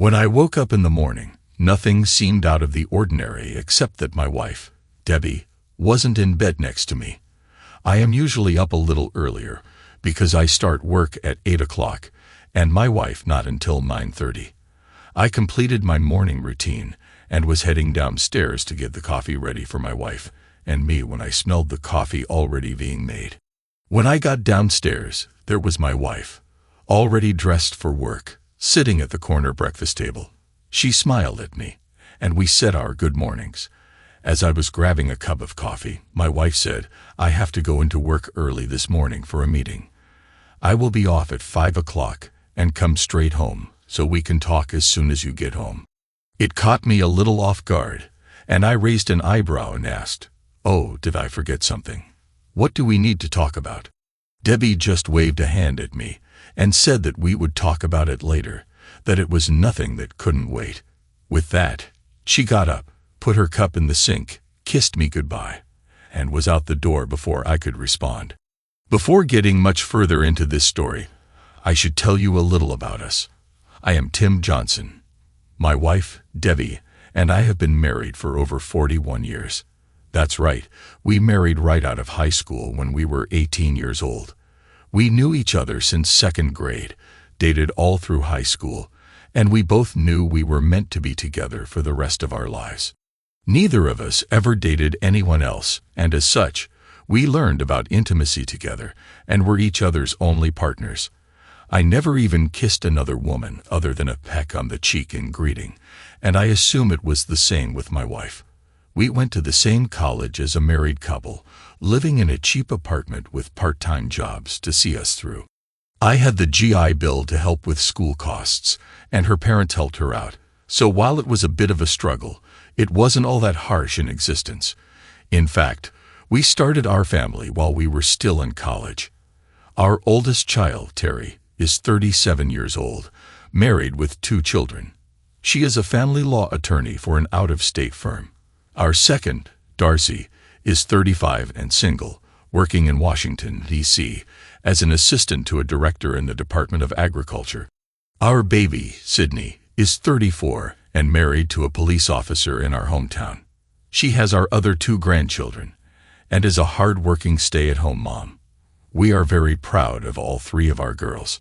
When I woke up in the morning, nothing seemed out of the ordinary except that my wife, Debbie, wasn't in bed next to me. I am usually up a little earlier because I start work at 8 o'clock and my wife not until 9:30. I completed my morning routine and was heading downstairs to get the coffee ready for my wife and me when I smelled the coffee already being made. When I got downstairs, there was my wife, already dressed for work, sitting at the corner breakfast table. She smiled at me, and we said our good mornings. As I was grabbing a cup of coffee, my wife said, "I have to go into work early this morning for a meeting. I will be off at 5 o'clock and come straight home, so we can talk as soon as you get home." It caught me a little off guard, and I raised an eyebrow and asked, "Oh, did I forget something? What do we need to talk about?" Debbie just waved a hand at me and said that we would talk about it later, that it was nothing that couldn't wait. With that, she got up, put her cup in the sink, kissed me goodbye, and was out the door before I could respond. Before getting much further into this story, I should tell you a little about us. I am Tim Johnson. My wife, Debbie, and I have been married for over 41 years. That's right, we married right out of high school when we were 18 years old. We knew each other since 2nd grade, dated all through high school, and we both knew we were meant to be together for the rest of our lives. Neither of us ever dated anyone else, and as such, we learned about intimacy together and were each other's only partners. I never even kissed another woman other than a peck on the cheek in greeting, and I assume it was the same with my wife. We went to the same college as a married couple, living in a cheap apartment with part-time jobs to see us through. I had the GI Bill to help with school costs, and her parents helped her out, so while it was a bit of a struggle, it wasn't all that harsh in existence. In fact, we started our family while we were still in college. Our oldest child, Terry, is 37 years old, married with 2 children. She is a family law attorney for an out-of-state firm. Our second, Darcy, is 35 and single, working in Washington, D.C., as an assistant to a director in the Department of Agriculture. Our baby, Sydney, is 34 and married to a police officer in our hometown. She has our other 2 grandchildren and is a hard-working stay-at-home mom. We are very proud of all 3 of our girls.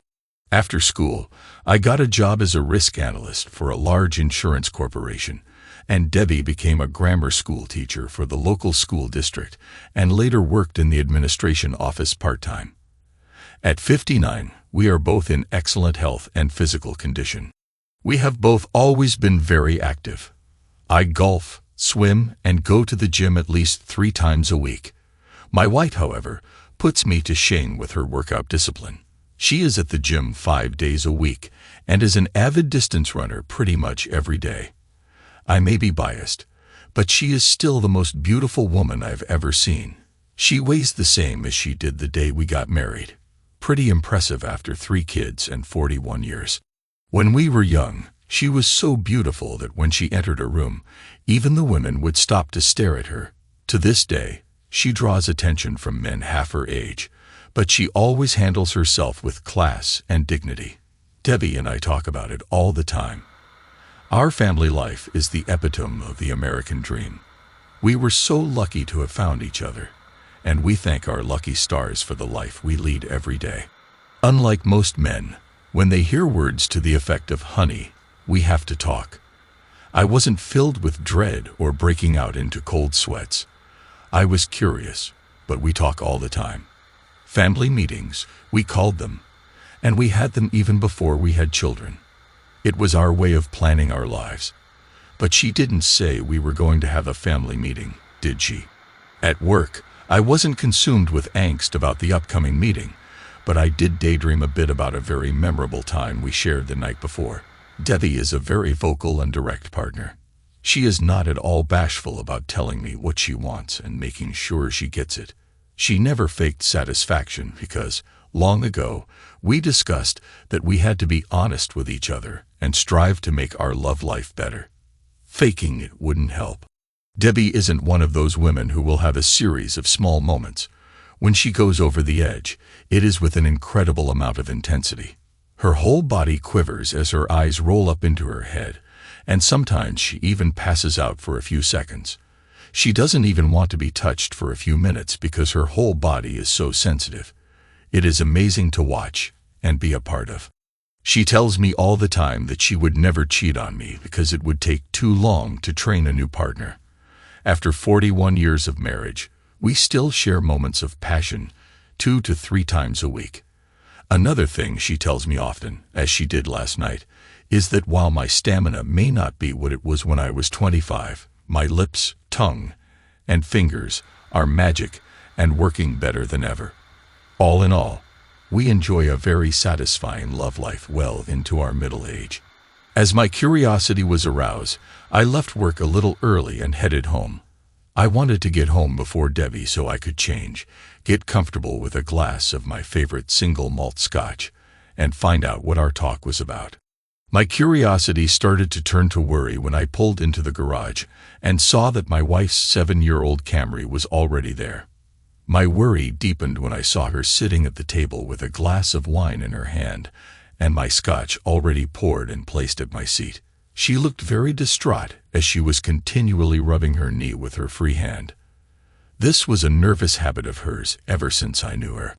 After school, I got a job as a risk analyst for a large insurance corporation, and Debbie became a grammar school teacher for the local school district and later worked in the administration office part-time. At 59, we are both in excellent health and physical condition. We have both always been very active. I golf, swim, and go to the gym at least 3 times a week. My wife, however, puts me to shame with her workout discipline. She is at the gym 5 days a week and is an avid distance runner pretty much every day. I may be biased, but she is still the most beautiful woman I've ever seen. She weighs the same as she did the day we got married. Pretty impressive after 3 kids and 41 years. When we were young, she was so beautiful that when she entered a room, even the women would stop to stare at her. To this day, she draws attention from men half her age, but she always handles herself with class and dignity. Debbie and I talk about it all the time. Our family life is the epitome of the American dream. We were so lucky to have found each other, and we thank our lucky stars for the life we lead every day. Unlike most men, when they hear words to the effect of "honey, we have to talk," I wasn't filled with dread or breaking out into cold sweats. I was curious, but we talk all the time. Family meetings, we called them, and we had them even before we had children. It was our way of planning our lives. But she didn't say we were going to have a family meeting, did she? At work, I wasn't consumed with angst about the upcoming meeting, but I did daydream a bit about a very memorable time we shared the night before. Debbie is a very vocal and direct partner. She is not at all bashful about telling me what she wants and making sure she gets it. She never faked satisfaction because, long ago, we discussed that we had to be honest with each other and strive to make our love life better. Faking it wouldn't help. Debbie isn't one of those women who will have a series of small moments. When she goes over the edge, it is with an incredible amount of intensity. Her whole body quivers as her eyes roll up into her head, and sometimes she even passes out for a few seconds. She doesn't even want to be touched for a few minutes because her whole body is so sensitive. It is amazing to watch and be a part of. She tells me all the time that she would never cheat on me because it would take too long to train a new partner. After 41 years of marriage, we still share moments of passion 2 to 3 times a week. Another thing she tells me often, as she did last night, is that while my stamina may not be what it was when I was 25, my lips, tongue, and fingers are magic and working better than ever. All in all, we enjoy a very satisfying love life well into our middle age. As my curiosity was aroused, I left work a little early and headed home. I wanted to get home before Debbie so I could change, get comfortable with a glass of my favorite single malt scotch, and find out what our talk was about. My curiosity started to turn to worry when I pulled into the garage and saw that my wife's 7-year-old Camry was already there. My worry deepened when I saw her sitting at the table with a glass of wine in her hand and my scotch already poured and placed at my seat. She looked very distraught as she was continually rubbing her knee with her free hand. This was a nervous habit of hers ever since I knew her.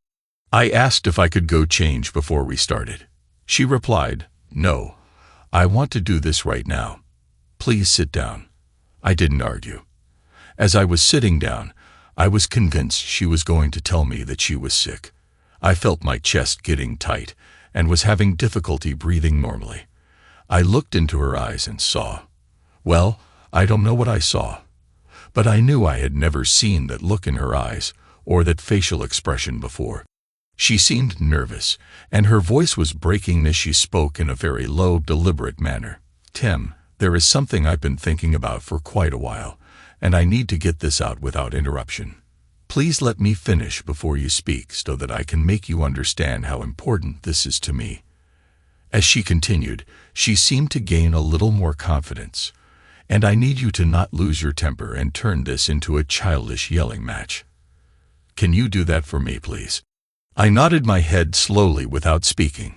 I asked if I could go change before we started. She replied, "No, I want to do this right now. Please sit down." I didn't argue. As I was sitting down, I was convinced she was going to tell me that she was sick. I felt my chest getting tight and was having difficulty breathing normally. I looked into her eyes and saw. Well, I don't know what I saw, but I knew I had never seen that look in her eyes or that facial expression before. She seemed nervous, and her voice was breaking as she spoke in a very low, deliberate manner. "Tim, there is something I've been thinking about for quite a while, and I need to get this out without interruption. Please let me finish before you speak so that I can make you understand how important this is to me." As she continued, she seemed to gain a little more confidence. "And I need you to not lose your temper and turn this into a childish yelling match. Can you do that for me, please?" I nodded my head slowly without speaking.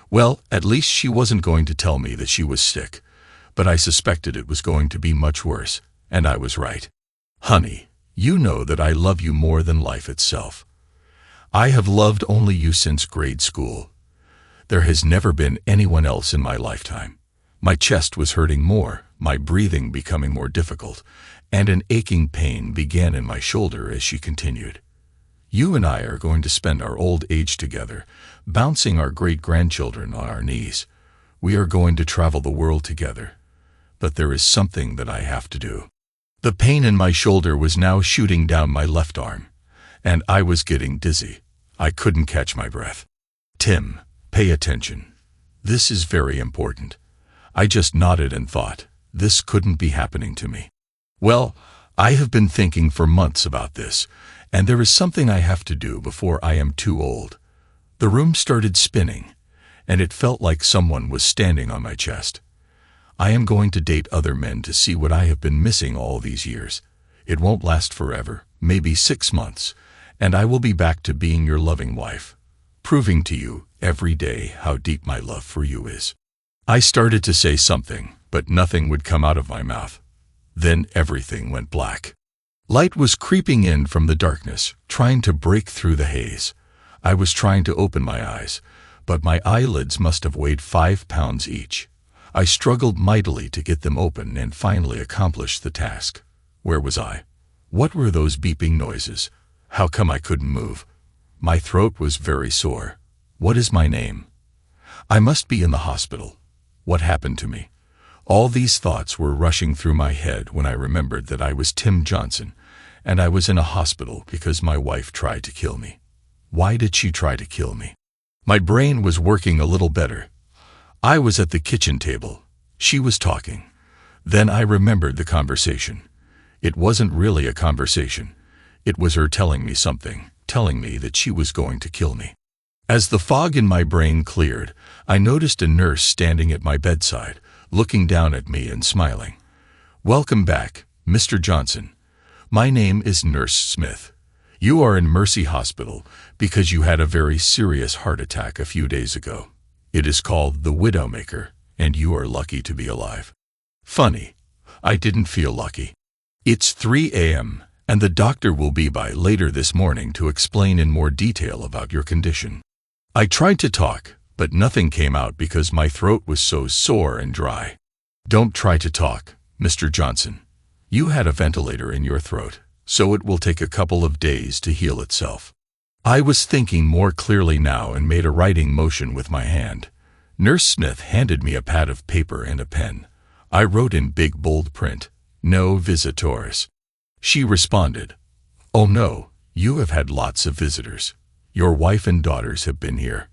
Well, at least she wasn't going to tell me that she was sick, but I suspected it was going to be much worse, and I was right. "Honey, you know that I love you more than life itself. I have loved only you since grade school. There has never been anyone else in my lifetime." My chest was hurting more, my breathing becoming more difficult, and an aching pain began in my shoulder as she continued. "You and I are going to spend our old age together, bouncing our great-grandchildren on our knees. We are going to travel the world together. But there is something that I have to do." The pain in my shoulder was now shooting down my left arm, and I was getting dizzy. I couldn't catch my breath. "Tim, pay attention. This is very important." I just nodded and thought, this couldn't be happening to me. "Well, I have been thinking for months about this, and there is something I have to do before I am too old." The room started spinning, and it felt like someone was standing on my chest. "I am going to date other men to see what I have been missing all these years. It won't last forever, maybe 6 months, and I will be back to being your loving wife, proving to you every day how deep my love for you is." I started to say something, but nothing would come out of my mouth. Then everything went black. Light was creeping in from the darkness, trying to break through the haze. I was trying to open my eyes, but my eyelids must have weighed 5 pounds each. I struggled mightily to get them open and finally accomplished the task. Where was I? What were those beeping noises? How come I couldn't move? My throat was very sore. What is my name? I must be in the hospital. What happened to me? All these thoughts were rushing through my head when I remembered that I was Tim Johnson, and I was in a hospital because my wife tried to kill me. Why did she try to kill me? My brain was working a little better. I was at the kitchen table. She was talking. Then I remembered the conversation. It wasn't really a conversation. It was her telling me something, telling me that she was going to kill me. As the fog in my brain cleared, I noticed a nurse standing at my bedside, looking down at me and smiling. "Welcome back, Mr. Johnson. My name is Nurse Smith. You are in Mercy Hospital because you had a very serious heart attack a few days ago. It is called the Widowmaker, and you are lucky to be alive. Funny, I didn't feel lucky. It's 3 a.m., and the doctor will be by later this morning to explain in more detail about your condition. I tried to talk, but nothing came out because my throat was so sore and dry. Don't try to talk, Mr. Johnson. You had a ventilator in your throat, so it will take a couple of days to heal itself. I was thinking more clearly now and made a writing motion with my hand. Nurse Smith handed me a pad of paper and a pen. I wrote in big bold print, "No visitors." She responded, "Oh no, you have had lots of visitors. Your wife and daughters have been here."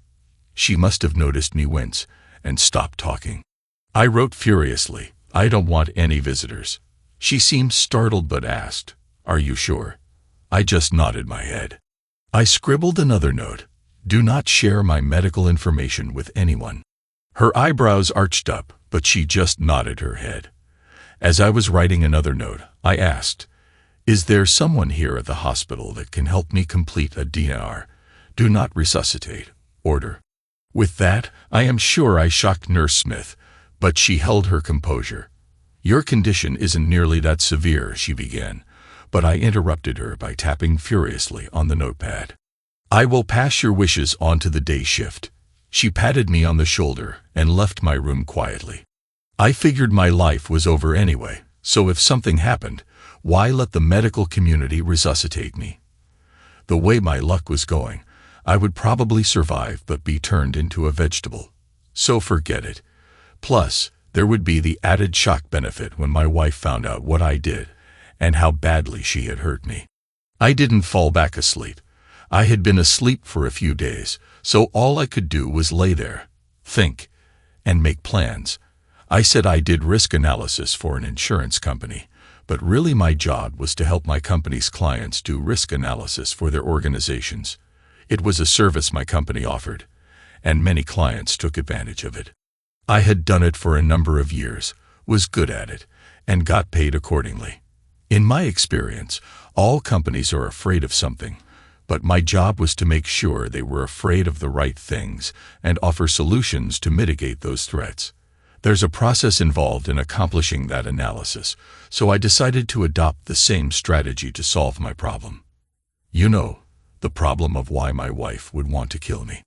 She must have noticed me wince and stopped talking. I wrote furiously, "I don't want any visitors." She seemed startled but asked, "Are you sure?" I just nodded my head. I scribbled another note, "Do not share my medical information with anyone." Her eyebrows arched up, but she just nodded her head. As I was writing another note, I asked, "Is there someone here at the hospital that can help me complete a DNR? Do not resuscitate. Order." With that, I am sure I shocked Nurse Smith, but she held her composure. "Your condition isn't nearly that severe," she began, but I interrupted her by tapping furiously on the notepad. "I will pass your wishes on to the day shift." She patted me on the shoulder and left my room quietly. I figured my life was over anyway, so if something happened, why let the medical community resuscitate me? The way my luck was going, I would probably survive but be turned into a vegetable. So forget it. Plus, there would be the added shock benefit when my wife found out what I did and how badly she had hurt me. I didn't fall back asleep. I had been asleep for a few days, so all I could do was lay there, think, and make plans. I said I did risk analysis for an insurance company, but really my job was to help my company's clients do risk analysis for their organizations. It was a service my company offered, and many clients took advantage of it. I had done it for a number of years, was good at it, and got paid accordingly. In my experience, all companies are afraid of something, but my job was to make sure they were afraid of the right things and offer solutions to mitigate those threats. There's a process involved in accomplishing that analysis, so I decided to adopt the same strategy to solve my problem. You know, the problem of why my wife would want to kill me.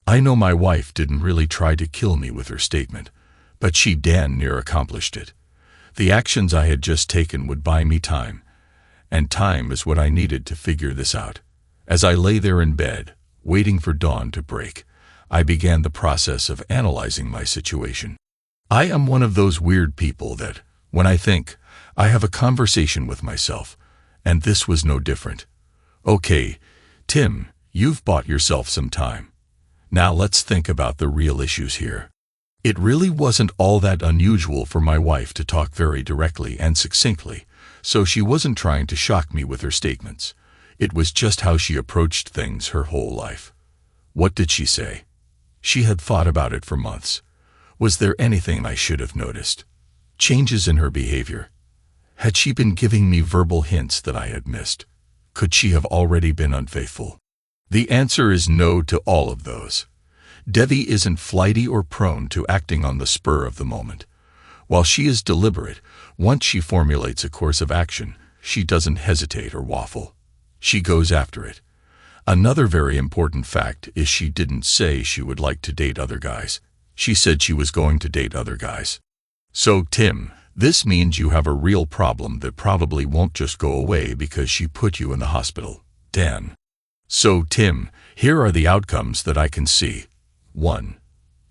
I know my wife didn't really try to kill me with her statement, but she damn near accomplished it. The actions I had just taken would buy me time, and time is what I needed to figure this out. As I lay there in bed, waiting for dawn to break, I began the process of analyzing my situation. I am one of those weird people that, when I think, I have a conversation with myself, and this was no different. Okay, Tim, you've bought yourself some time. Now let's think about the real issues here. It really wasn't all that unusual for my wife to talk very directly and succinctly, so she wasn't trying to shock me with her statements. It was just how she approached things her whole life. What did she say? She had thought about it for months. Was there anything I should have noticed? Changes in her behavior? Had she been giving me verbal hints that I had missed? Could she have already been unfaithful? The answer is no to all of those. Devi isn't flighty or prone to acting on the spur of the moment. While she is deliberate, once she formulates a course of action, she doesn't hesitate or waffle. She goes after it. Another very important fact is she didn't say she would like to date other guys. She said she was going to date other guys. So, Tim, this means you have a real problem that probably won't just go away because she put you in the hospital. Dan. So, Tim, here are the outcomes that I can see. 1.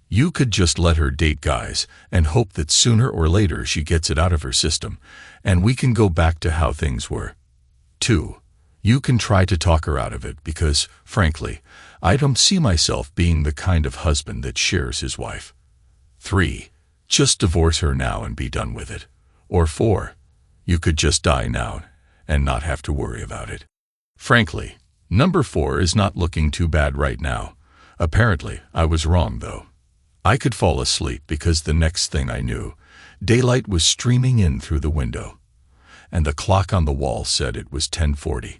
You could just let her date guys and hope that sooner or later she gets it out of her system, and we can go back to how things were. 2. You can try to talk her out of it because, frankly, I don't see myself being the kind of husband that shares his wife. 3. Just divorce her now and be done with it. Or 4. You could just die now and not have to worry about it. Frankly, number 4 is not looking too bad right now. Apparently, I was wrong though. I could fall asleep because the next thing I knew, daylight was streaming in through the window, and the clock on the wall said it was 10:40.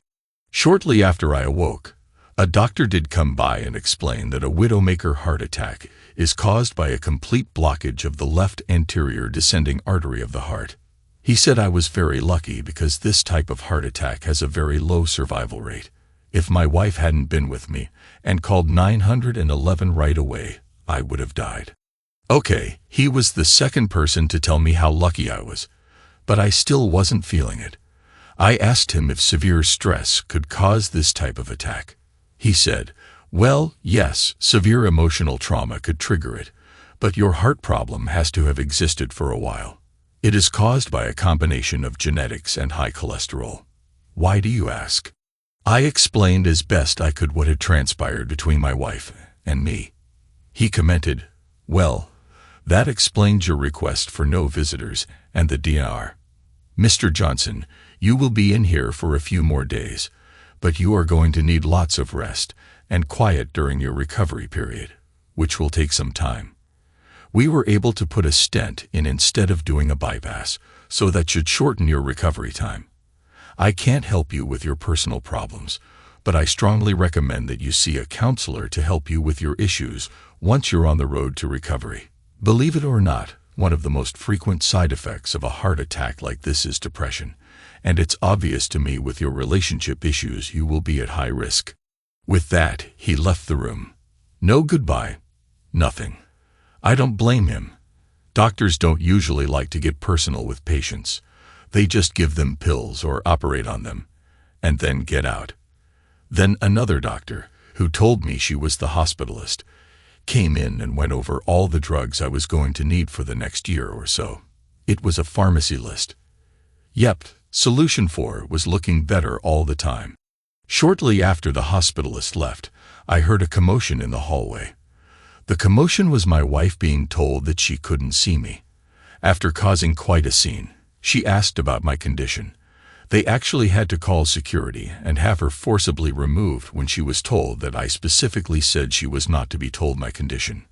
Shortly after I awoke, A doctor did come by and explain that a widowmaker heart attack is caused by a complete blockage of the left anterior descending artery of the heart. He said I was very lucky because this type of heart attack has a very low survival rate. If my wife hadn't been with me and called 911 right away, I would have died. Okay, he was the second person to tell me how lucky I was, but I still wasn't feeling it. I asked him if severe stress could cause this type of attack. He said, well, yes, severe emotional trauma could trigger it, but your heart problem has to have existed for a while. It is caused by a combination of genetics and high cholesterol. Why do you ask? I explained as best I could what had transpired between my wife and me. He commented, well, that explains your request for no visitors and the DNR. Mr. Johnson, you will be in here for a few more days, but you are going to need lots of rest and quiet during your recovery period, which will take some time. We were able to put a stent in instead of doing a bypass, so that should shorten your recovery time. I can't help you with your personal problems, but I strongly recommend that you see a counselor to help you with your issues once you're on the road to recovery. Believe it or not, one of the most frequent side effects of a heart attack like this is depression, and it's obvious to me with your relationship issues you will be at high risk. With that, he left the room. No goodbye. Nothing. I don't blame him. Doctors don't usually like to get personal with patients. They just give them pills or operate on them, and then get out. Then another doctor, who told me she was the hospitalist, came in and went over all the drugs I was going to need for the next year or so. It was a pharmacy list. Yep, solution 4 was looking better all the time. Shortly after the hospitalist left, I heard a commotion in the hallway. The commotion was my wife being told that she couldn't see me. After causing quite a scene, she asked about my condition. They actually had to call security and have her forcibly removed when she was told that I specifically said she was not to be told my condition.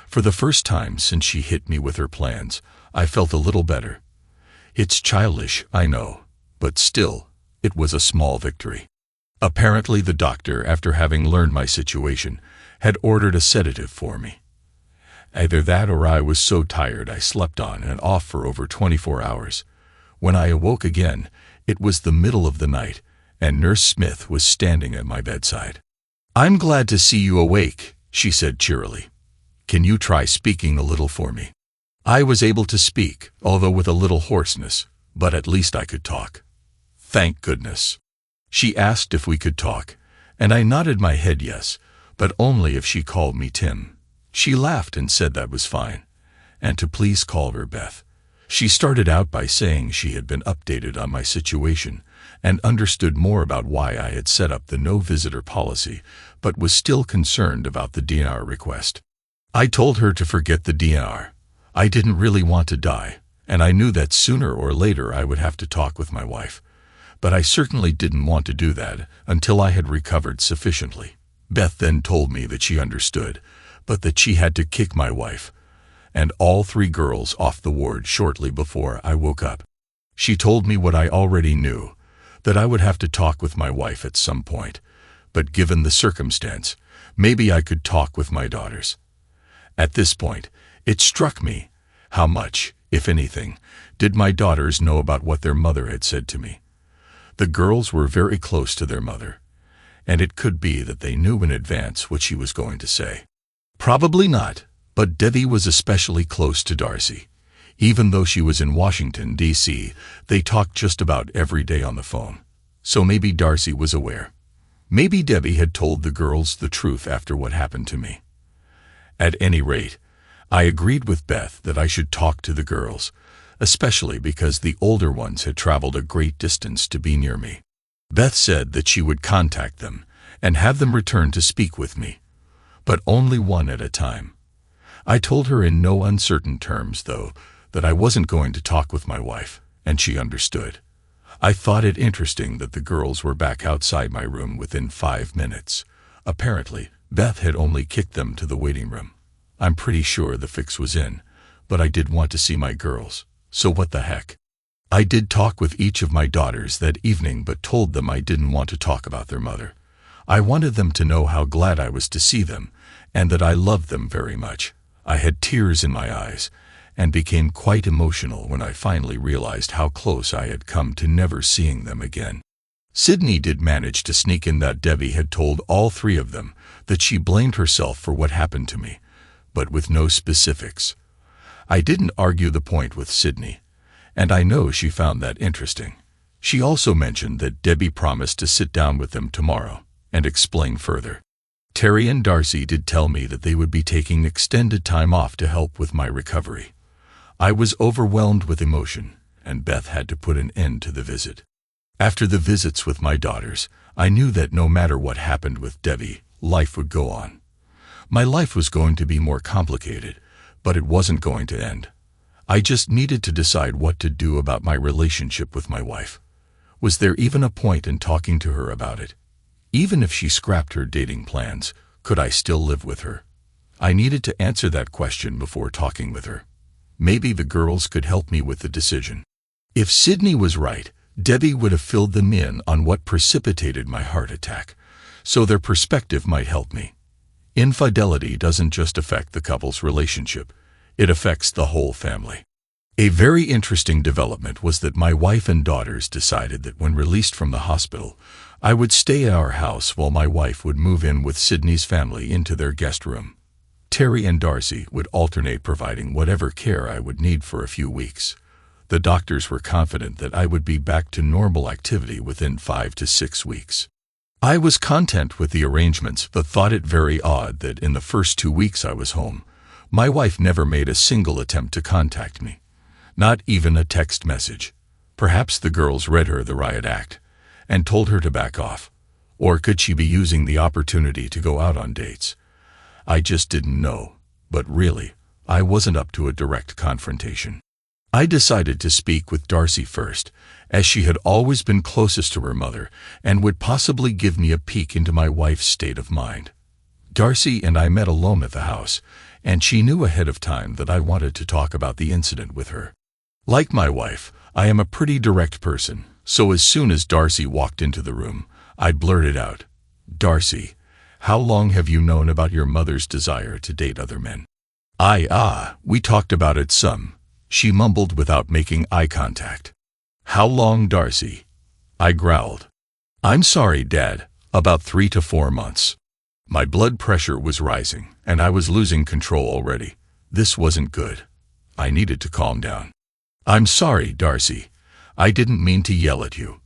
For the first time since she hit me with her plans, I felt a little better. It's childish, I know, but still, it was a small victory. Apparently the doctor, after having learned my situation, had ordered a sedative for me. Either that or I was so tired I slept on and off for over 24 hours. When I awoke again, it was the middle of the night, and Nurse Smith was standing at my bedside. I'm glad to see you awake, she said cheerily. Can you try speaking a little for me? I was able to speak, although with a little hoarseness, but at least I could talk. Thank goodness. She asked if we could talk, and I nodded my head yes, but only if she called me Tim. She laughed and said that was fine, and to please call her Beth. She started out by saying she had been updated on my situation and understood more about why I had set up the no-visitor policy, but was still concerned about the DNR request. I told her to forget the DNR. I didn't really want to die, and I knew that sooner or later I would have to talk with my wife. But I certainly didn't want to do that until I had recovered sufficiently. Beth then told me that she understood, but that she had to kick my wife and all 3 girls off the ward shortly before I woke up. She told me what I already knew, that I would have to talk with my wife at some point, but given the circumstance, maybe I could talk with my daughters. At this point, it struck me, how much, if anything, did my daughters know about what their mother had said to me? The girls were very close to their mother, and it could be that they knew in advance what she was going to say. Probably not, but Debbie was especially close to Darcy. Even though she was in Washington, D.C., they talked just about every day on the phone. So maybe Darcy was aware. Maybe Debbie had told the girls the truth after what happened to me. At any rate, I agreed with Beth that I should talk to the girls, especially because the older ones had traveled a great distance to be near me. Beth said that she would contact them and have them return to speak with me, but only one at a time. I told her in no uncertain terms, though, that I wasn't going to talk with my wife, and she understood. I thought it interesting that the girls were back outside my room within 5 minutes. Apparently, Beth had only kicked them to the waiting room. I'm pretty sure the fix was in, but I did want to see my girls, so what the heck. I did talk with each of my daughters that evening but told them I didn't want to talk about their mother. I wanted them to know how glad I was to see them, and that I loved them very much. I had tears in my eyes, and became quite emotional when I finally realized how close I had come to never seeing them again. Sydney did manage to sneak in that Debbie had told all three of them that she blamed herself for what happened to me, but with no specifics. I didn't argue the point with Sydney, and I know she found that interesting. She also mentioned that Debbie promised to sit down with them tomorrow and explain further. Terry and Darcy did tell me that they would be taking extended time off to help with my recovery. I was overwhelmed with emotion, and Beth had to put an end to the visit. After the visits with my daughters, I knew that no matter what happened with Debbie, life would go on. My life was going to be more complicated, but it wasn't going to end. I just needed to decide what to do about my relationship with my wife. Was there even a point in talking to her about it? Even if she scrapped her dating plans, could I still live with her? I needed to answer that question before talking with her. Maybe the girls could help me with the decision. If Sydney was right, Debbie would have filled them in on what precipitated my heart attack, so their perspective might help me. Infidelity doesn't just affect the couple's relationship, it affects the whole family. A very interesting development was that my wife and daughters decided that when released from the hospital, I would stay at our house while my wife would move in with Sydney's family into their guest room. Terry and Darcy would alternate providing whatever care I would need for a few weeks. The doctors were confident that I would be back to normal activity within 5 to 6 weeks. I was content with the arrangements, but thought it very odd that in the first 2 weeks I was home, my wife never made a single attempt to contact me. Not even a text message. Perhaps the girls read her the riot act and told her to back off. Or could she be using the opportunity to go out on dates? I just didn't know. But really, I wasn't up to a direct confrontation. I decided to speak with Darcy first, as she had always been closest to her mother and would possibly give me a peek into my wife's state of mind. Darcy and I met alone at the house, and she knew ahead of time that I wanted to talk about the incident with her. Like my wife, I am a pretty direct person, so as soon as Darcy walked into the room, I blurted out, "Darcy, how long have you known about your mother's desire to date other men?" We talked about it some," she mumbled without making eye contact. "How long, Darcy?" I growled. "I'm sorry, Dad, about 3 to 4 months." My blood pressure was rising, and I was losing control already. This wasn't good. I needed to calm down. "I'm sorry, Darcy. I didn't mean to yell at you.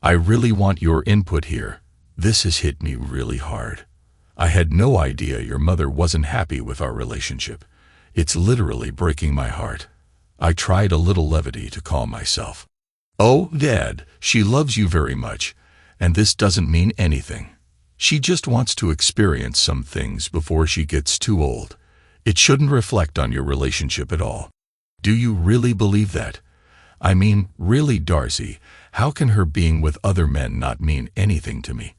I really want your input here. This has hit me really hard. I had no idea your mother wasn't happy with our relationship. It's literally breaking my heart." I tried a little levity to calm myself. "Oh, Dad, she loves you very much, and this doesn't mean anything. She just wants to experience some things before she gets too old. It shouldn't reflect on your relationship at all." "Do you really believe that? I mean, really, Darcy, how can her being with other men not mean anything to me?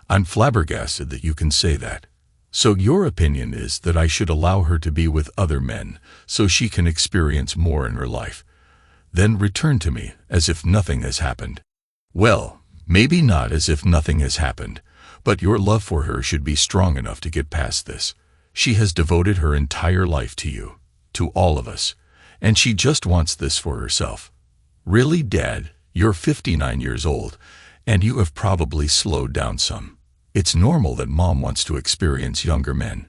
I'm flabbergasted that you can say that. So your opinion is that I should allow her to be with other men so she can experience more in her life, then return to me as if nothing has happened?" "Well, maybe not as if nothing has happened, but your love for her should be strong enough to get past this. She has devoted her entire life to you, to all of us, and she just wants this for herself. Really, Dad, you're 59 years old, and you have probably slowed down some. It's normal that Mom wants to experience younger men.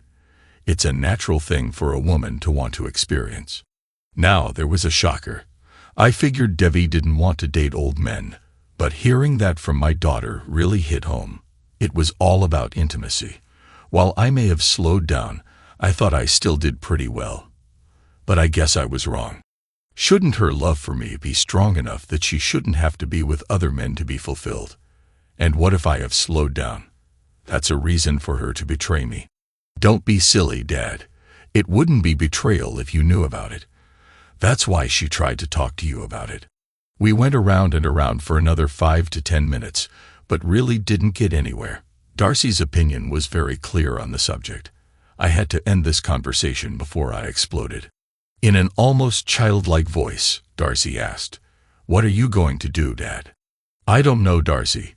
It's a natural thing for a woman to want to experience." Now there was a shocker. I figured Debbie didn't want to date old men, but hearing that from my daughter really hit home. It was all about intimacy. While I may have slowed down, I thought I still did pretty well. But I guess I was wrong. Shouldn't her love for me be strong enough that she shouldn't have to be with other men to be fulfilled? And what if I have slowed down? That's a reason for her to betray me. "Don't be silly, Dad. It wouldn't be betrayal if you knew about it. That's why she tried to talk to you about it." We went around and around for another 5 to 10 minutes, but really didn't get anywhere. Darcy's opinion was very clear on the subject. I had to end this conversation before I exploded. In an almost childlike voice, Darcy asked, "What are you going to do, Dad?" "I don't know, Darcy.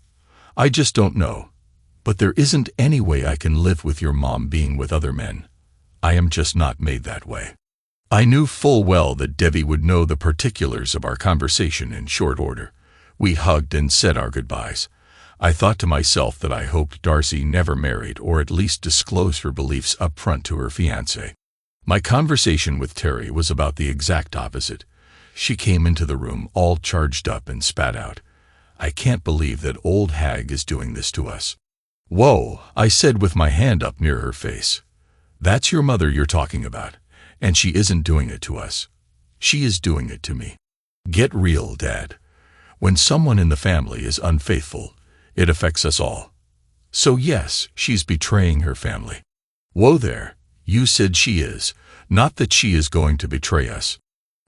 I just don't know. But there isn't any way I can live with your mom being with other men. I am just not made that way. I knew full well that Debbie would know the particulars of our conversation in short order. We hugged and said our goodbyes. I thought to myself that I hoped Darcy never married or at least disclosed her beliefs up front to her fiancé. My conversation with Terry was about the exact opposite. She came into the room all charged up and spat out, "I can't believe that old hag is doing this to us." "Whoa," I said with my hand up near her face. "That's your mother you're talking about, and she isn't doing it to us. She is doing it to me." Get real, Dad. When someone in the family is unfaithful, it affects us all. So yes, she's betraying her family. Whoa there, you said she is, not that she is going to betray us.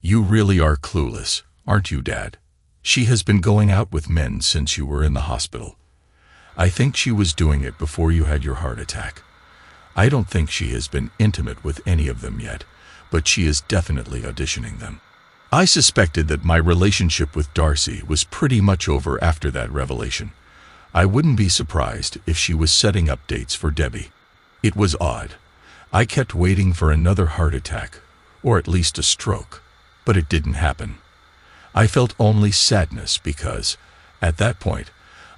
You really are clueless, aren't you, Dad? She has been going out with men since you were in the hospital. I think she was doing it before you had your heart attack. I don't think she has been intimate with any of them yet, but she is definitely auditioning them. I suspected that my relationship with Darcy was pretty much over after that revelation. I wouldn't be surprised if she was setting up dates for Debbie. It was odd. I kept waiting for another heart attack, or at least a stroke, but it didn't happen. I felt only sadness because, at that point,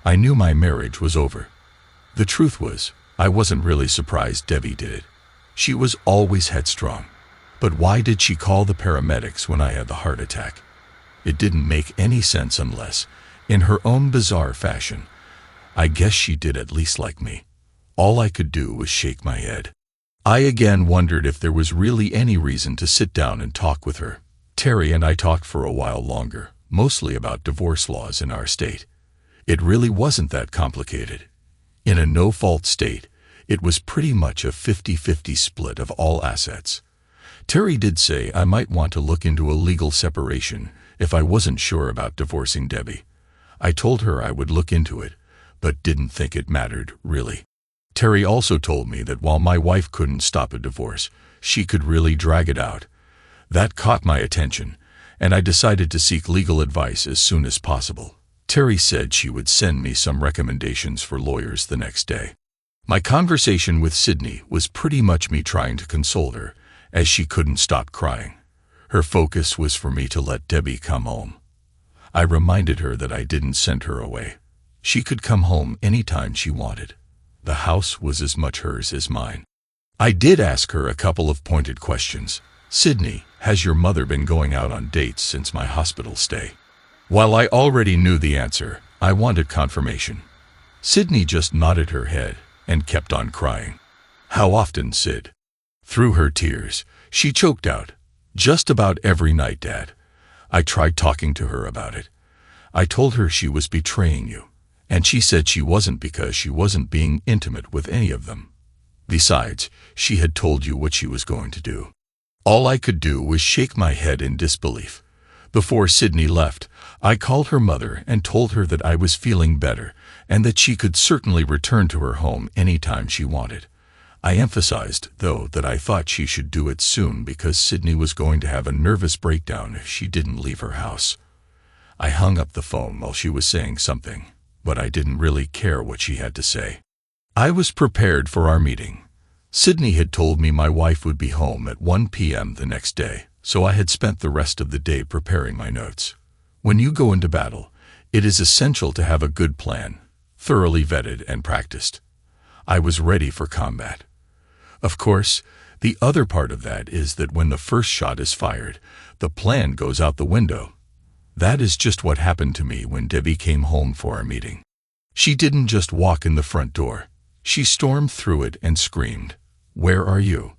I knew my marriage was over. The truth was, I wasn't really surprised Debbie did it. She was always headstrong. But why did she call the paramedics when I had the heart attack? It didn't make any sense unless, in her own bizarre fashion, I guess she did at least like me. All I could do was shake my head. I again wondered if there was really any reason to sit down and talk with her. Terry and I talked for a while longer, mostly about divorce laws in our state. It really wasn't that complicated. In a no-fault state, it was pretty much a 50-50 split of all assets. Terry did say I might want to look into a legal separation if I wasn't sure about divorcing Debbie. I told her I would look into it, but didn't think it mattered, really. Terry also told me that while my wife couldn't stop a divorce, she could really drag it out. That caught my attention, and I decided to seek legal advice as soon as possible. Terry said she would send me some recommendations for lawyers the next day. My conversation with Sydney was pretty much me trying to console her, as she couldn't stop crying. Her focus was for me to let Debbie come home. I reminded her that I didn't send her away. She could come home anytime she wanted. The house was as much hers as mine. I did ask her a couple of pointed questions. "Sydney, has your mother been going out on dates since my hospital stay?" While I already knew the answer, I wanted confirmation. Sydney just nodded her head and kept on crying. "How often, Sid?" Through her tears, she choked out, "Just about every night, Dad." I tried talking to her about it. I told her she was betraying you, and she said she wasn't because she wasn't being intimate with any of them. Besides, she had told you what she was going to do. All I could do was shake my head in disbelief. Before Sydney left, I called her mother and told her that I was feeling better and that she could certainly return to her home anytime she wanted. I emphasized, though, that I thought she should do it soon because Sydney was going to have a nervous breakdown if she didn't leave her house. I hung up the phone while she was saying something, but I didn't really care what she had to say. I was prepared for our meeting. Sydney had told me my wife would be home at 1 p.m. the next day, so I had spent the rest of the day preparing my notes. When you go into battle, it is essential to have a good plan, thoroughly vetted and practiced. I was ready for combat. Of course, the other part of that is that when the first shot is fired, the plan goes out the window. That is just what happened to me when Debbie came home for our meeting. She didn't just walk in the front door. She stormed through it and screamed, "Where are you?"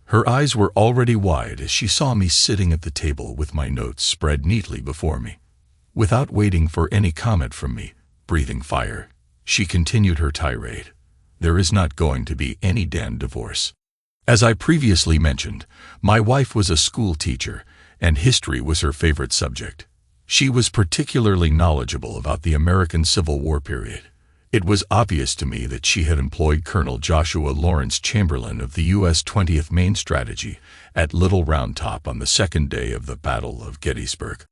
Her eyes were already wide as she saw me sitting at the table with my notes spread neatly before me. Without waiting for any comment from me, breathing fire, she continued her tirade. There is not going to be any damn divorce. As I previously mentioned, my wife was a school teacher, and history was her favorite subject. She was particularly knowledgeable about the American Civil War period. It was obvious to me that she had employed Colonel Joshua Lawrence Chamberlain of the U.S. 20th Maine Strategy at Little Round Top on the second day of the Battle of Gettysburg.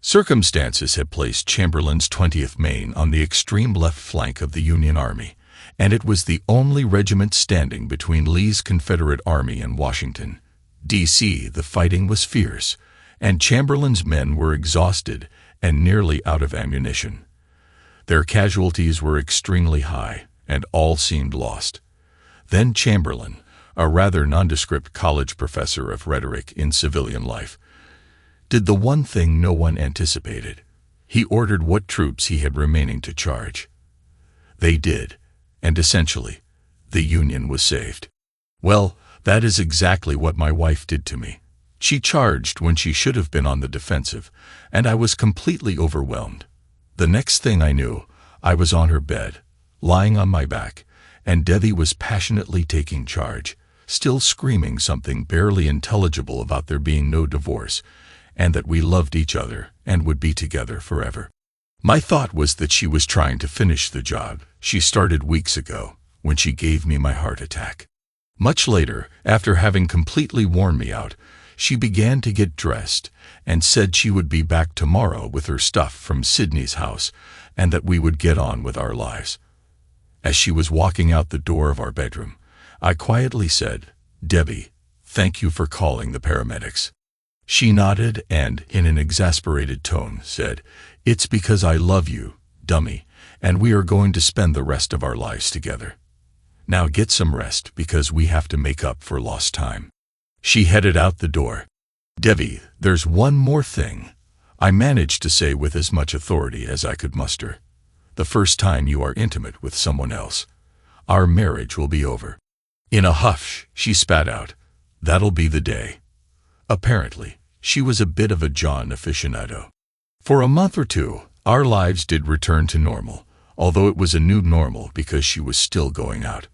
Circumstances had placed Chamberlain's 20th Maine on the extreme left flank of the Union Army, and it was the only regiment standing between Lee's Confederate Army and Washington, D.C. The fighting was fierce, and Chamberlain's men were exhausted and nearly out of ammunition. Their casualties were extremely high, and all seemed lost. Then Chamberlain, a rather nondescript college professor of rhetoric in civilian life, did the one thing no one anticipated. He ordered what troops he had remaining to charge. They did, and essentially, the Union was saved. Well, that is exactly what my wife did to me. She charged when she should have been on the defensive, and I was completely overwhelmed. The next thing I knew, I was on her bed, lying on my back, and Debbie was passionately taking charge, still screaming something barely intelligible about there being no divorce, and that we loved each other and would be together forever. My thought was that she was trying to finish the job she started weeks ago, when she gave me my heart attack. Much later, after having completely worn me out, she began to get dressed and said she would be back tomorrow with her stuff from Sydney's house and that we would get on with our lives. As she was walking out the door of our bedroom, I quietly said, "Debbie, thank you for calling the paramedics." She nodded and, in an exasperated tone, said, "It's because I love you, dummy, and we are going to spend the rest of our lives together. Now get some rest because we have to make up for lost time." She headed out the door. "Debbie, there's one more thing," I managed to say with as much authority as I could muster. "The first time you are intimate with someone else, our marriage will be over." In a huff, she spat out, "That'll be the day." Apparently, she was a bit of a John aficionado. For a month or two, our lives did return to normal, although it was a new normal because she was still going out.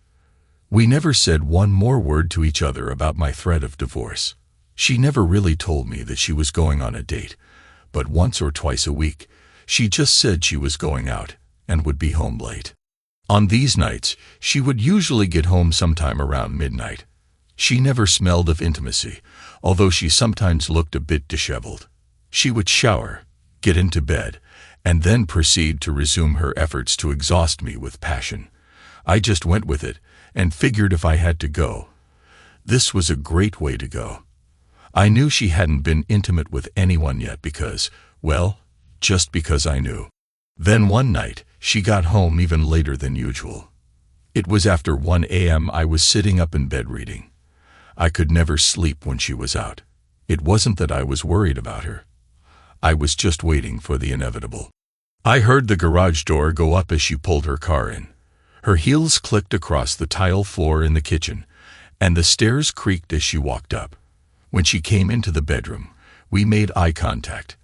We never said one more word to each other about my threat of divorce. She never really told me that she was going on a date, but once or twice a week, she just said she was going out and would be home late. On these nights, she would usually get home sometime around midnight. She never smelled of intimacy, although she sometimes looked a bit disheveled. She would shower, get into bed, and then proceed to resume her efforts to exhaust me with passion. I just went with it and figured if I had to go, this was a great way to go. I knew she hadn't been intimate with anyone yet because, well, just because I knew. Then one night, she got home even later than usual. It was after 1 a.m. I was sitting up in bed reading. I could never sleep when she was out. It wasn't that I was worried about her. I was just waiting for the inevitable. I heard the garage door go up as she pulled her car in. Her heels clicked across the tile floor in the kitchen, and the stairs creaked as she walked up. When she came into the bedroom, we made eye contact,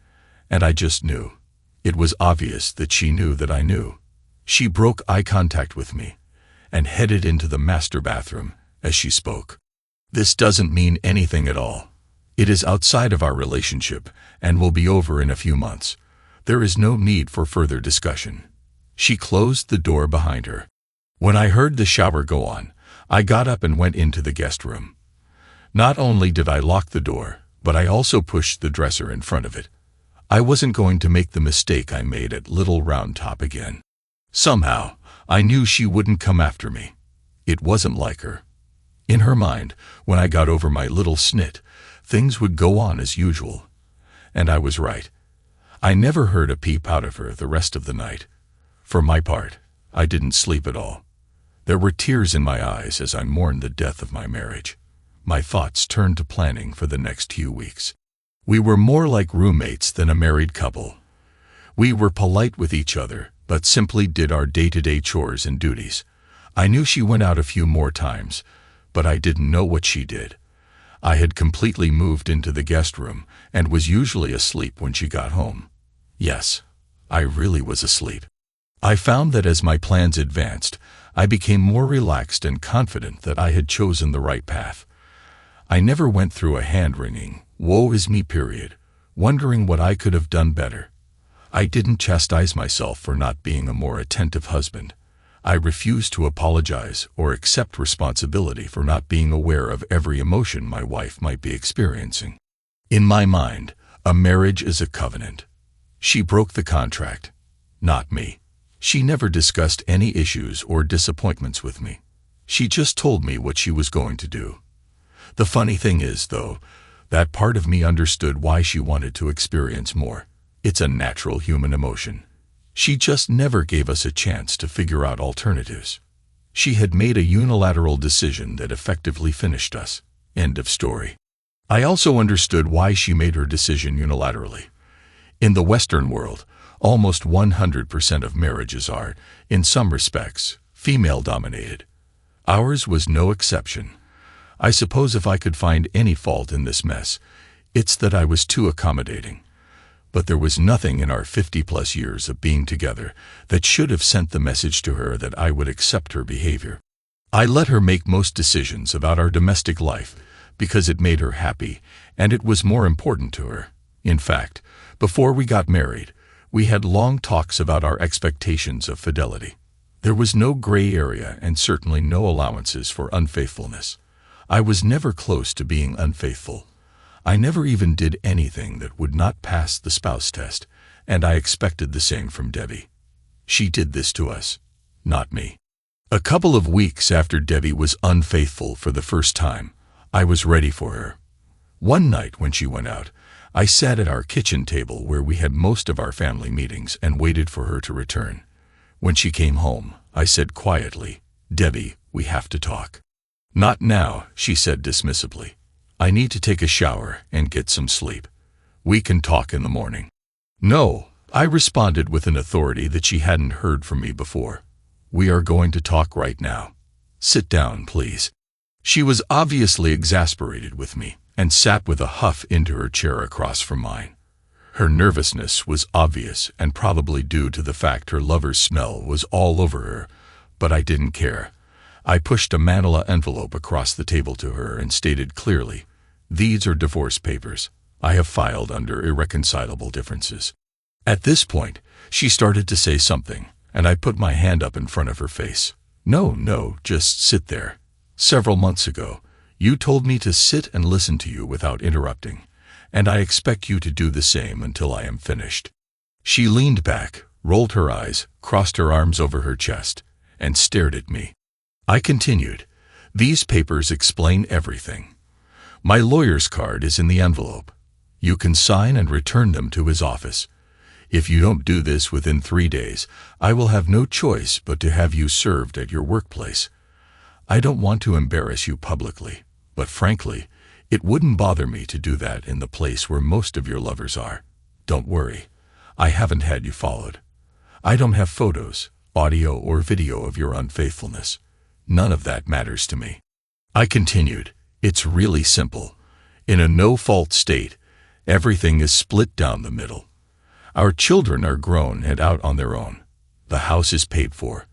and I just knew. It was obvious that she knew that I knew. She broke eye contact with me and headed into the master bathroom as she spoke. "This doesn't mean anything at all. It is outside of our relationship and will be over in a few months. There is no need for further discussion." She closed the door behind her. When I heard the shower go on, I got up and went into the guest room. Not only did I lock the door, but I also pushed the dresser in front of it. I wasn't going to make the mistake I made at Little Round Top again. Somehow, I knew she wouldn't come after me. It wasn't like her. In her mind, when I got over my little snit, things would go on as usual. And I was right. I never heard a peep out of her the rest of the night. For my part, I didn't sleep at all. There were tears in my eyes as I mourned the death of my marriage. My thoughts turned to planning for the next few weeks. We were more like roommates than a married couple. We were polite with each other, but simply did our day-to-day chores and duties. I knew she went out a few more times, but I didn't know what she did. I had completely moved into the guest room and was usually asleep when she got home. Yes, I really was asleep. I found that as my plans advanced, I became more relaxed and confident that I had chosen the right path. I never went through a hand-wringing, woe is me period, wondering what I could have done better. I didn't chastise myself for not being a more attentive husband. I refused to apologize or accept responsibility for not being aware of every emotion my wife might be experiencing. In my mind, a marriage is a covenant. She broke the contract, not me. She never discussed any issues or disappointments with me. She just told me what she was going to do. The funny thing is, though, that part of me understood why she wanted to experience more. It's a natural human emotion. She just never gave us a chance to figure out alternatives. She had made a unilateral decision that effectively finished us. End of story. I also understood why she made her decision unilaterally. In the Western world, almost 100% of marriages are, in some respects, female-dominated. Ours was no exception. I suppose if I could find any fault in this mess, it's that I was too accommodating. But there was nothing in our 50-plus years of being together that should have sent the message to her that I would accept her behavior. I let her make most decisions about our domestic life because it made her happy, and it was more important to her. In fact, before we got married, we had long talks about our expectations of fidelity. There was no gray area and certainly no allowances for unfaithfulness. I was never close to being unfaithful. I never even did anything that would not pass the spouse test, and I expected the same from Debbie. She did this to us, not me. A couple of weeks after Debbie was unfaithful for the first time, I was ready for her. One night when she went out, I sat at our kitchen table where we had most of our family meetings and waited for her to return. When she came home, I said quietly, "Debbie, we have to talk." "Not now," she said dismissively. "I need to take a shower and get some sleep. We can talk in the morning." "No," I responded with an authority that she hadn't heard from me before. "We are going to talk right now. Sit down, please." She was obviously exasperated with me and sat with a huff into her chair across from mine. Her nervousness was obvious and probably due to the fact her lover's smell was all over her, but I didn't care. I pushed a manila envelope across the table to her and stated clearly, "These are divorce papers. I have filed under irreconcilable differences." At this point, she started to say something, and I put my hand up in front of her face. No, just sit there. Several months ago, you told me to sit and listen to you without interrupting, and I expect you to do the same until I am finished." She leaned back, rolled her eyes, crossed her arms over her chest, and stared at me. I continued, "These papers explain everything. My lawyer's card is in the envelope. You can sign and return them to his office. If you don't do this within 3 days, I will have no choice but to have you served at your workplace. I don't want to embarrass you publicly, but frankly, it wouldn't bother me to do that in the place where most of your lovers are. Don't worry, I haven't had you followed. I don't have photos, audio, or video of your unfaithfulness. None of that matters to me." I continued, "It's really simple. In a no-fault state, everything is split down the middle. Our children are grown and out on their own. The house is paid for.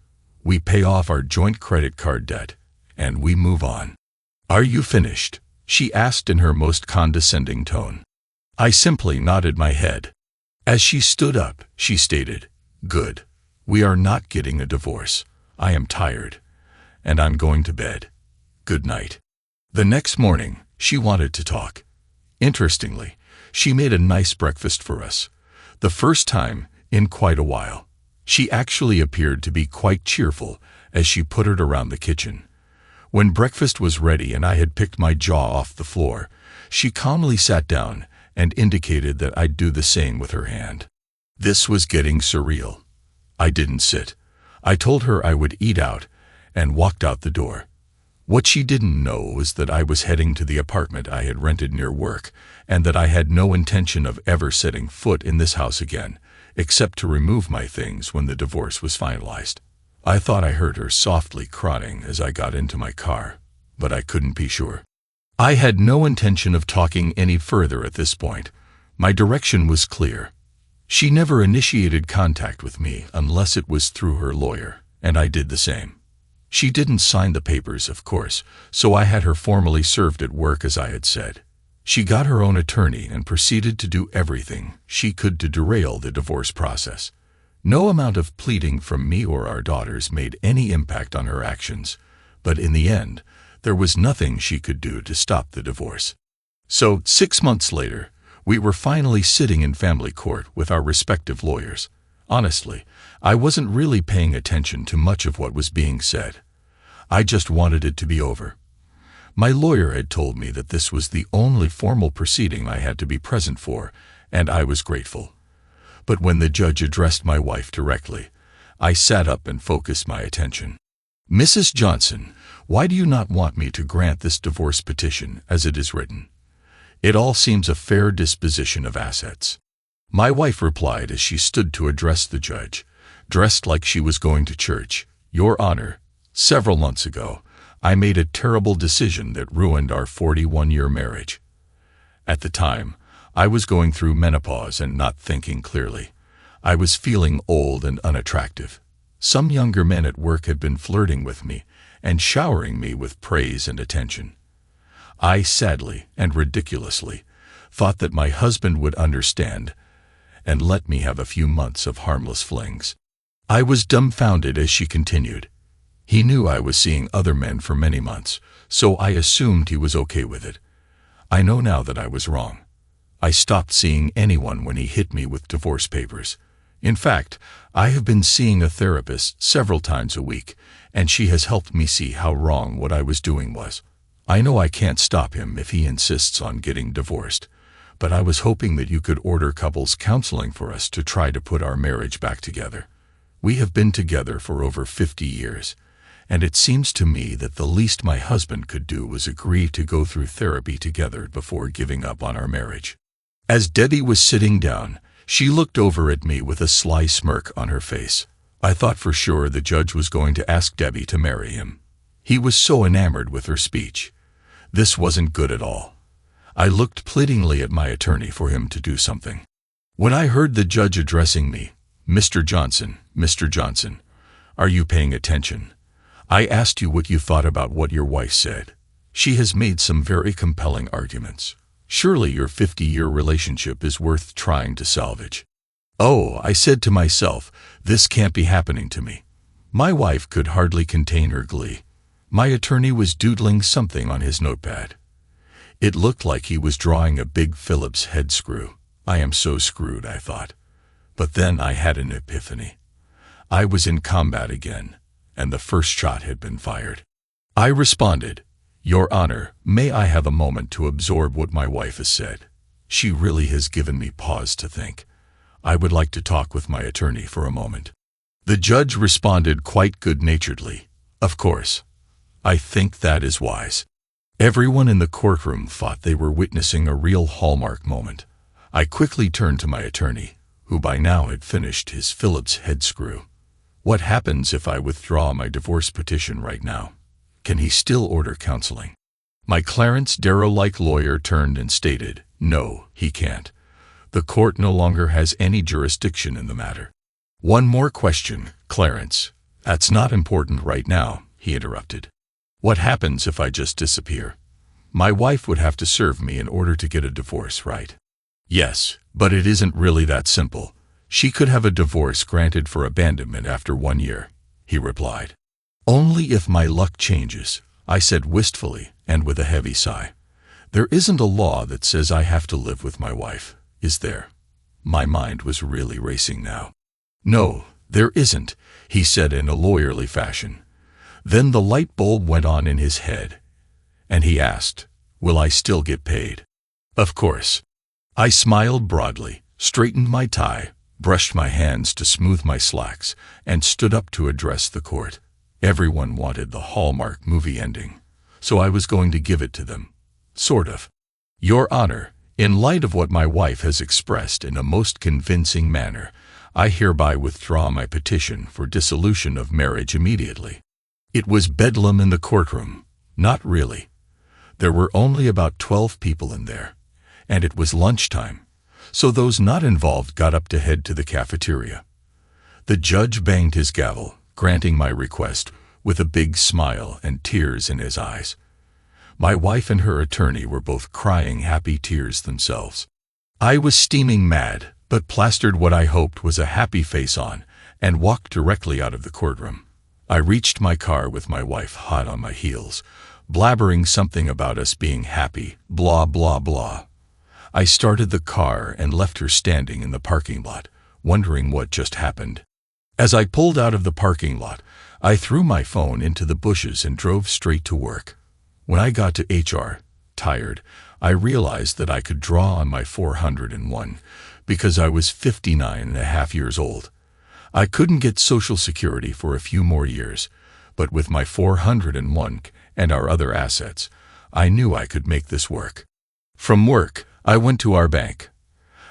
We pay off our joint credit card debt, and we move on." "Are you finished?" she asked in her most condescending tone. I simply nodded my head. As she stood up, she stated, "Good. We are not getting a divorce. I am tired, and I'm going to bed. Good night." The next morning, she wanted to talk. Interestingly, she made a nice breakfast for us. The first time in quite a while. She actually appeared to be quite cheerful as she puttered around the kitchen. When breakfast was ready and I had picked my jaw off the floor, she calmly sat down and indicated that I'd do the same with her hand. This was getting surreal. I didn't sit. I told her I would eat out and walked out the door. What she didn't know was that I was heading to the apartment I had rented near work and that I had no intention of ever setting foot in this house again, except to remove my things when the divorce was finalized. I thought I heard her softly crying as I got into my car, but I couldn't be sure. I had no intention of talking any further at this point. My direction was clear. She never initiated contact with me unless it was through her lawyer, and I did the same. She didn't sign the papers, of course, so I had her formally served at work as I had said. She got her own attorney and proceeded to do everything she could to derail the divorce process. No amount of pleading from me or our daughters made any impact on her actions, but in the end, there was nothing she could do to stop the divorce. So, 6 months later, we were finally sitting in family court with our respective lawyers. Honestly, I wasn't really paying attention to much of what was being said. I just wanted it to be over. My lawyer had told me that this was the only formal proceeding I had to be present for, and I was grateful. But when the judge addressed my wife directly, I sat up and focused my attention. "Mrs. Johnson, why do you not want me to grant this divorce petition as it is written? It all seems a fair disposition of assets." My wife replied as she stood to address the judge, dressed like she was going to church. "Your Honor, several months ago, I made a terrible decision that ruined our 41-year marriage. At the time, I was going through menopause and not thinking clearly. I was feeling old and unattractive. Some younger men at work had been flirting with me and showering me with praise and attention. I sadly and ridiculously thought that my husband would understand and let me have a few months of harmless flings. I was dumbfounded as she continued. He knew I was seeing other men for many months, so I assumed he was okay with it. I know now that I was wrong. I stopped seeing anyone when he hit me with divorce papers. In fact, I have been seeing a therapist several times a week, and she has helped me see how wrong what I was doing was. I know I can't stop him if he insists on getting divorced, but I was hoping that you could order couples counseling for us to try to put our marriage back together. We have been together for over 50 years, and it seems to me that the least my husband could do was agree to go through therapy together before giving up on our marriage." As Debbie was sitting down, she looked over at me with a sly smirk on her face. I thought for sure the judge was going to ask Debbie to marry him. He was so enamored with her speech. This wasn't good at all. I looked pleadingly at my attorney for him to do something. When I heard the judge addressing me, Mr. Johnson, are you paying attention? I asked you what you thought about what your wife said. She has made some very compelling arguments. Surely your 50-year relationship is worth trying to salvage." "Oh," I said to myself, "this can't be happening to me." My wife could hardly contain her glee. My attorney was doodling something on his notepad. It looked like he was drawing a big Phillips head screw. I am so screwed, I thought. But then I had an epiphany. I was in combat again, and the first shot had been fired. I responded, "Your Honor, may I have a moment to absorb what my wife has said? She really has given me pause to think. I would like to talk with my attorney for a moment." The judge responded quite good-naturedly, "Of course. I think that is wise." Everyone in the courtroom thought they were witnessing a real hallmark moment. I quickly turned to my attorney, who by now had finished his Phillips head screw. "What happens if I withdraw my divorce petition right now? Can he still order counseling?" My Clarence Darrow-like lawyer turned and stated, "No, he can't. The court no longer has any jurisdiction in the matter." "One more question, Clarence." "That's not important right now," he interrupted. "What happens if I just disappear? My wife would have to serve me in order to get a divorce, right?" "Yes, but it isn't really that simple. She could have a divorce granted for abandonment after 1 year," he replied. "Only if my luck changes," I said wistfully and with a heavy sigh. "There isn't a law that says I have to live with my wife, is there?" My mind was really racing now. "No, there isn't," he said in a lawyerly fashion. Then the light bulb went on in his head, and he asked, "Will I still get paid?" "Of course." I smiled broadly, straightened my tie, brushed my hands to smooth my slacks, and stood up to address the court. Everyone wanted the Hallmark movie ending, so I was going to give it to them. Sort of. "Your Honor, in light of what my wife has expressed in a most convincing manner, I hereby withdraw my petition for dissolution of marriage immediately." It was bedlam in the courtroom. Not really. There were only about 12 people in there, and it was lunchtime, so those not involved got up to head to the cafeteria. The judge banged his gavel, granting my request, with a big smile and tears in his eyes. My wife and her attorney were both crying happy tears themselves. I was steaming mad, but plastered what I hoped was a happy face on, and walked directly out of the courtroom. I reached my car with my wife hot on my heels, blabbering something about us being happy, blah, blah, blah. I started the car and left her standing in the parking lot, wondering what just happened. As I pulled out of the parking lot, I threw my phone into the bushes and drove straight to work. When I got to HR, tired, I realized that I could draw on my 401 because I was 59 and a half years old. I couldn't get Social Security for a few more years, but with my 401 and our other assets, I knew I could make this work. From work, I went to our bank.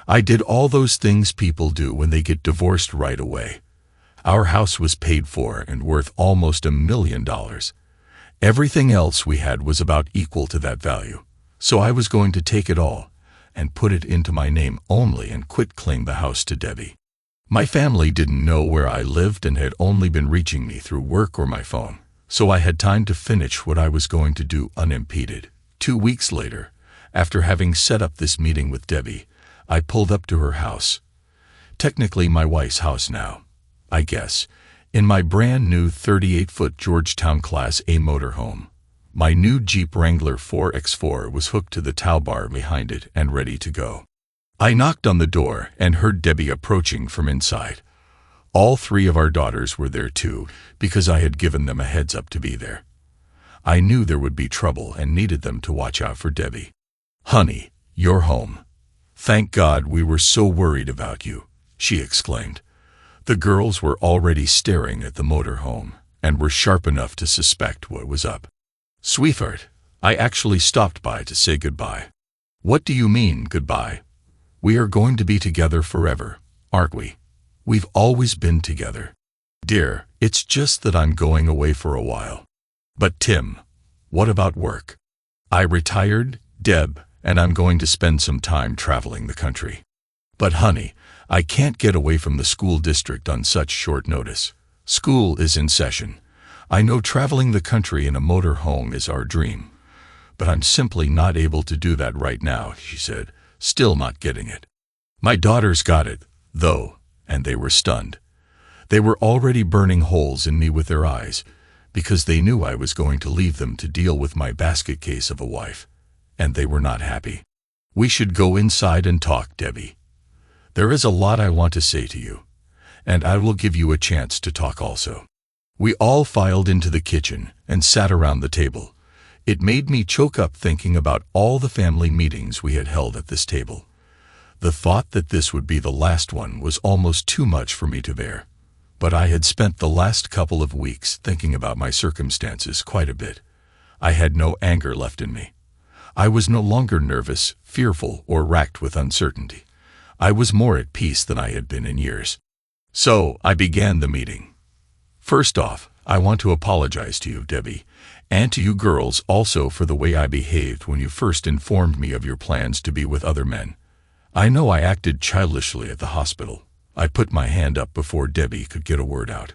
I did all those things people do when they get divorced right away. Our house was paid for and worth almost $1 million. Everything else we had was about equal to that value. So I was going to take it all and put it into my name only and quit claim the house to Debbie. My family didn't know where I lived and had only been reaching me through work or my phone, so I had time to finish what I was going to do unimpeded. 2 weeks later, after having set up this meeting with Debbie, I pulled up to her house. Technically my wife's house now, I guess, in my brand new 38-foot Georgetown Class A motorhome. My new Jeep Wrangler 4x4 was hooked to the tow bar behind it and ready to go. I knocked on the door and heard Debbie approaching from inside. All 3 of our daughters were there too, because I had given them a heads up to be there. I knew there would be trouble and needed them to watch out for Debbie. "Honey, you're home. Thank God, we were so worried about you," she exclaimed. The girls were already staring at the motorhome and were sharp enough to suspect what was up. "Sweetheart, I actually stopped by to say goodbye." "What do you mean, goodbye? We are going to be together forever, aren't we? We've always been together." "Dear, it's just that I'm going away for a while." "But Tim, what about work?" "I retired, Deb, and I'm going to spend some time traveling the country." "But honey, I can't get away from the school district on such short notice. School is in session. I know traveling the country in a motor home is our dream, but I'm simply not able to do that right now," she said, still not getting it. My daughters got it, though, and they were stunned. They were already burning holes in me with their eyes, because they knew I was going to leave them to deal with my basket case of a wife, and they were not happy. "We should go inside and talk, Debbie. There is a lot I want to say to you, and I will give you a chance to talk also." We all filed into the kitchen and sat around the table. It made me choke up thinking about all the family meetings we had held at this table. The thought that this would be the last one was almost too much for me to bear. But I had spent the last couple of weeks thinking about my circumstances quite a bit. I had no anger left in me. I was no longer nervous, fearful, or racked with uncertainty. I was more at peace than I had been in years. So I began the meeting. "First off, I want to apologize to you, Debbie, and to you girls also for the way I behaved when you first informed me of your plans to be with other men. I know I acted childishly at the hospital. I put my hand up before Debbie could get a word out.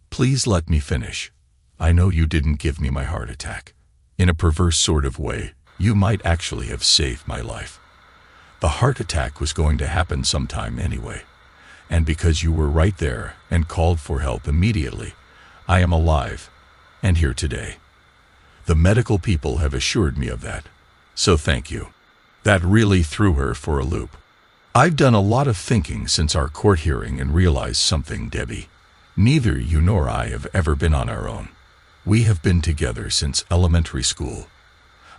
Please let me finish. I know you didn't give me my heart attack. In a perverse sort of way, you might actually have saved my life. The heart attack was going to happen sometime anyway, and because you were right there and called for help immediately, I am alive and here today. The medical people have assured me of that, so thank you." That really threw her for a loop. "I've done a lot of thinking since our court hearing and realized something, Debbie. Neither you nor I have ever been on our own. We have been together since elementary school.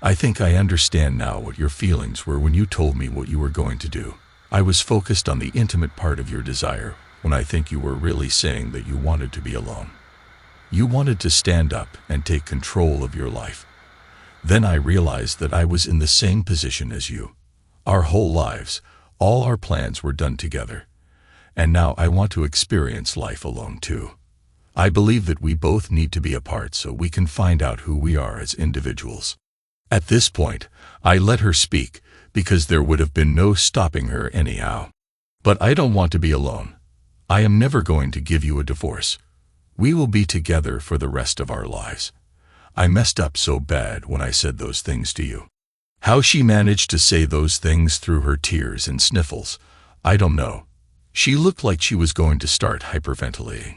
I think I understand now what your feelings were when you told me what you were going to do. I was focused on the intimate part of your desire, when I think you were really saying that you wanted to be alone. You wanted to stand up and take control of your life. Then I realized that I was in the same position as you. Our whole lives, all our plans were done together. And now I want to experience life alone too. I believe that we both need to be apart so we can find out who we are as individuals." At this point, I let her speak, because there would have been no stopping her anyhow. "But I don't want to be alone. I am never going to give you a divorce. We will be together for the rest of our lives. I messed up so bad when I said those things to you." How she managed to say those things through her tears and sniffles, I don't know. She looked like she was going to start hyperventilating.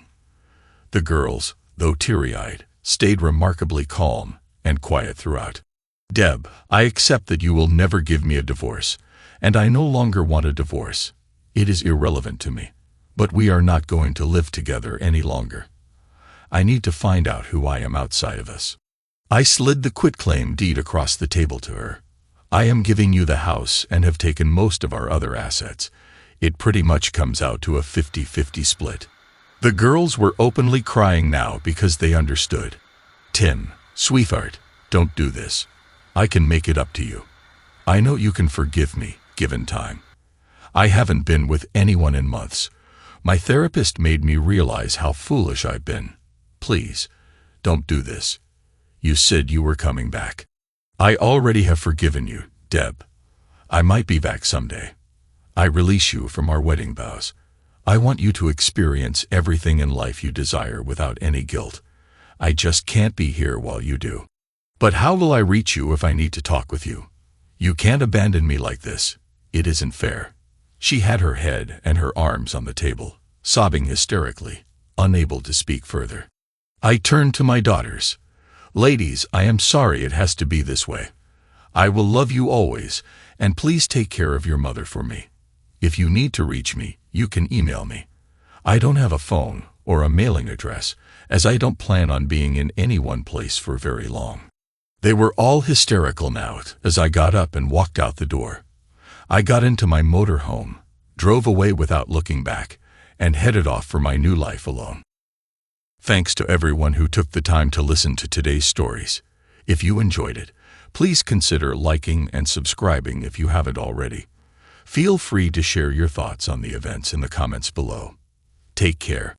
The girls, though teary-eyed, stayed remarkably calm and quiet throughout. "Deb, I accept that you will never give me a divorce, and I no longer want a divorce. It is irrelevant to me. but we are not going to live together any longer. I need to find out who I am outside of us. I slid the quitclaim deed across the table to her. I am giving you the house and have taken most of our other assets. It pretty much comes out to a 50-50 split. The girls were openly crying now because they understood. Tim, sweetheart, don't do this. I can make it up to you. I know you can forgive me, given time. I haven't been with anyone in months. My therapist made me realize how foolish I've been. Please, don't do this. You said you were coming back. I already have forgiven you, Deb. I might be back someday. I release you from our wedding vows. I want you to experience everything in life you desire without any guilt. I just can't be here while you do. But how will I reach you if I need to talk with you? You can't abandon me like this. It isn't fair. She had her head and her arms on the table, sobbing hysterically, unable to speak further. I turned to my daughters. Ladies, I am sorry it has to be this way. I will love you always, and please take care of your mother for me. If you need to reach me, you can email me. I don't have a phone or a mailing address, as I don't plan on being in any one place for very long. They were all hysterical now as I got up and walked out the door. I got into my motor home, drove away without looking back, and headed off for my new life alone. Thanks to everyone who took the time to listen to today's stories. If you enjoyed it, please consider liking and subscribing if you haven't already. Feel free to share your thoughts on the events in the comments below. Take care.